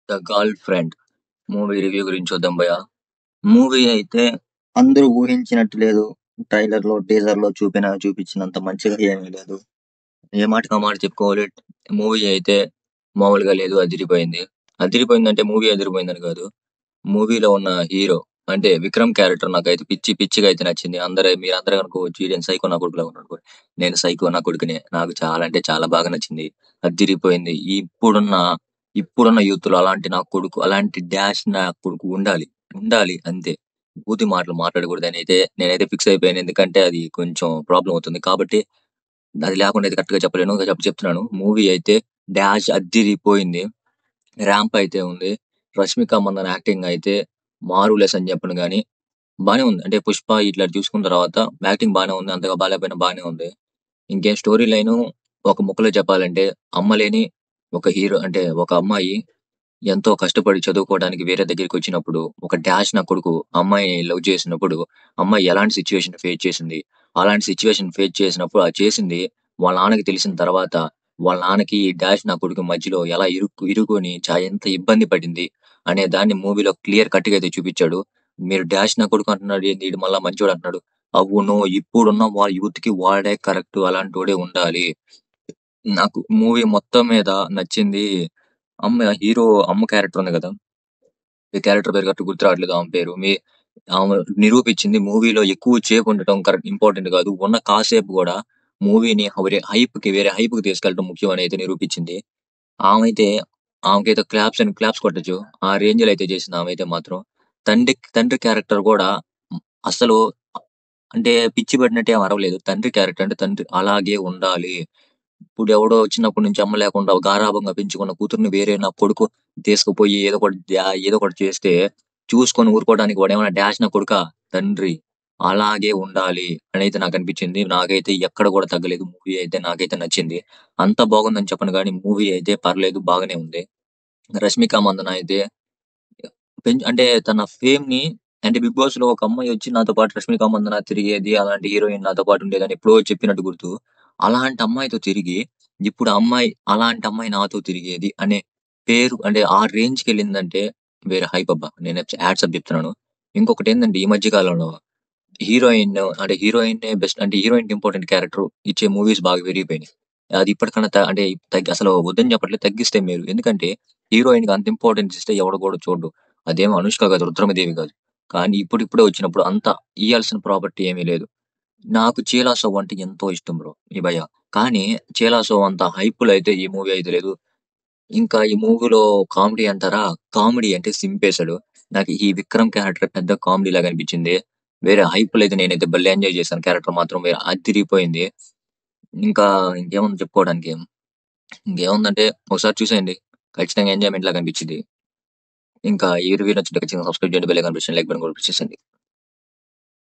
'The girl friend' movie review గురించి చూద్దాం భయ్యా. మూవీ అయితే అందరూ ఊహించినట్టు లేదు. ట్రైలర్‌లో, టీజర్‌లో చూపించినంత మంచిగా ఏమీ లేదు. ఏ మాటకి ఆ మాట చెప్పుకోవాలి. మూవీ అయితే మామూలుగా లేదు, అదిరిపోయింది. అదిరిపోయిందంటే మూవీ అదిరిపోయిందని కాదు. మూవీలో ఉన్న హీరో అంటే విక్రమ్ క్యారెక్టర్ నాకైతే పిచ్చి పిచ్చిగా అయితే నచ్చింది. మీరందరూ అనుకోవచ్చు ఈడేం సైకో నా కొడుకులా ఉన్నాడు. నేను సైకో నా కొడుకునే. నాకు చాలా అంటే చాలా బాగా నచ్చింది. అదిరిపోయింది. ఇప్పుడున్న యూత్ లో అలాంటి నా కొడుకు, అలాంటి డాష్ నా కొడుకు ఉండాలి. ఉండాలి అంతే. బూతి మాటలు మాట్లాడకూడదు అని అయితే నేనైతే ఫిక్స్ అయిపోయాను. ఎందుకంటే అది కొంచెం ప్రాబ్లం అవుతుంది. కాబట్టి అది లేకుండా అయితే కరెక్ట్ గా చెప్పలేను. చెప్తున్నాను. మూవీ అయితే డాష్ అద్దిరిపోయింది. ర్యాంప్ అయితే ఉంది. రష్మిక మందన యాక్టింగ్ అయితే మారులెస్ అని చెప్పను గానీ బానే ఉంది. అంటే పుష్ప ఇట్లా చూసుకున్న తర్వాత యాక్టింగ్ బానే ఉంది. అంతగా బాలేకపోయినా బానే ఉంది. ఇంకేం స్టోరీ లైను ఒక ముక్కలో చెప్పాలంటే అమ్మ లేని ఒక హీరో అంటే ఒక అమ్మాయి ఎంతో కష్టపడి చదువుకోవడానికి వేరే దగ్గరికి వచ్చినప్పుడు ఒక డాష్ నా కొడుకు అమ్మాయిని లవ్ చేసినప్పుడు అమ్మాయి ఎలాంటి సిచ్యువేషన్ ఫేస్ చేసింది. అలాంటి సిచ్యువేషన్ ఫేస్ చేసినప్పుడు ఆ చేసింది వాళ్ళ నాన్నకి తెలిసిన తర్వాత వాళ్ళ నాన్నకి ఈ డాష్ నా కొడుకు మధ్యలో ఎలా ఇరుకొని ఎంత ఇబ్బంది పడింది అనే దాన్ని మూవీలో క్లియర్ కట్ గా అయితే చూపించాడు. మీరు డాష్ నా కొడుకు అంటున్నాడు ఏంది, ఈడు మళ్ళా మంచోడు అంటున్నాడు. అవును, ఇప్పుడున్న వాళ్ళ యూత్ కి వాడే కరెక్ట్, అలాంటి వాడే ఉండాలి. నాకు మూవీ మొత్తం మీద నచ్చింది హీరో అమ్మ క్యారెక్టర్ ఉంది కదా. ఈ క్యారెక్టర్ పేరు కరెక్ట్ గుర్తు రావట్లేదు. ఆమె నిరూపించింది మూవీలో ఎక్కువ సేపు ఉండటం కరెక్ట్ ఇంపార్టెంట్ కాదు. ఉన్న కాసేపు కూడా మూవీని వేరే హైప్ కి తీసుకెళ్ళడం ముఖ్యం అని అయితే నిరూపించింది. ఆమె అయితే ఆమెకైతే క్లాప్స్ కొట్టచ్చు. ఆ రేంజ్ లో అయితే చేసింది ఆమె అయితే మాత్రం. తండ్రి క్యారెక్టర్ కూడా అసలు అంటే పిచ్చి పడినట్టు ఏం అరవలేదు. తండ్రి క్యారెక్టర్ అంటే తండ్రి అలాగే ఉండాలి. ఇప్పుడు ఎవడో చిన్నప్పటి నుంచి అమ్మ లేకుండా గారాబంగా పెంచుకున్న కూతుర్ని వేరే నా కొడుకు తీసుకుపోయి ఏదో ఒకటి చేస్తే చూసుకొని ఊరుకోవడానికి వాడేమైనా డాష్ నా కొడుకా? తండ్రి అలాగే ఉండాలి అని అయితే నాకు అనిపించింది. నాకైతే ఎక్కడ కూడా తగ్గలేదు. మూవీ అయితే నాకైతే నచ్చింది. అంత బాగుందని చెప్పను కానీ మూవీ అయితే పర్లేదు, బాగానే ఉంది. రష్మిక మందన అయితే అంటే తన ఫేమ్ ని అంటే బిగ్ బాస్ లో ఒక అమ్మాయి వచ్చి నాతో పాటు రష్మిక మందన తిరిగేది, అలాంటి హీరోయిన్ నాతో పాటు ఉండేదని ఎప్పుడో చెప్పినట్టు గుర్తు. అలాంటి అమ్మాయితో తిరిగి ఇప్పుడు అలాంటి అమ్మాయి నాతో తిరిగేది అనే పేరు అంటే ఆ రేంజ్ కి వెళ్ళిందంటే వేరే హైప్ అబ్బా. నేను యాడ్సప్ చెప్తున్నాను. ఇంకొకటి ఏంటంటే ఈ మధ్య కాలంలో హీరోయిన్ అంటే హీరోయిన్ బెస్ట్ అంటే హీరోయిన్ ఇంపార్టెంట్ క్యారెక్టర్ ఇచ్చే మూవీస్ బాగా పెరిగిపోయినాయి. అది ఇప్పటికన్నా అంటే అసలు వద్దని చెప్పట్లేదు, తగ్గిస్తే మేలు. ఎందుకంటే హీరోయిన్ కి అంత ఇంపార్టెన్స్ ఇస్తే ఎవడు కూడా చూడు. అదేమో అనుష్క కాదు, రుద్రమదేవి కాదు. కానీ ఇప్పుడిప్పుడే వచ్చినప్పుడు అంత ఇయ్యాల్సిన ప్రాపర్టీ ఏమీ లేదు. నాకు 'చీలా సౌ' అంటే ఎంతో ఇష్టం బ్రో ఈ భయ్య. కానీ 'చీలా సౌ' అంత హైపుల్ అయితే ఈ మూవీ అయితే లేదు. ఇంకా ఈ మూవీలో కామెడీ అంటారా? కామెడీ అంటే సింపేశాడు. నాకు ఈ విక్రమ్ క్యారెక్టర్ పెద్ద కామెడీ లాగా అనిపించింది. వేరే హైపుల్ అయితే నేనైతే భలే ఎంజాయ్ చేశాను. క్యారెక్టర్ మాత్రం వేరే అదిరిపోయింది. ఇంకా ఇంకేముంది చెప్పుకోవడానికి? ఇంకేముందంటే ఒకసారి చూసేయండి. ఖచ్చితంగా ఎంజాయ్‌మెంట్ లాగా అనిపించిద్ది. ఇంకా ఈ రివ్యూ నచ్చితే ఖచ్చితంగా సబ్స్క్రైబ్ చేయండి. బెల్ ఐకాన్ ప్రెస్ చేయండి. లైక్ బటన్ కూడా ప్రెస్ చేసేయండి.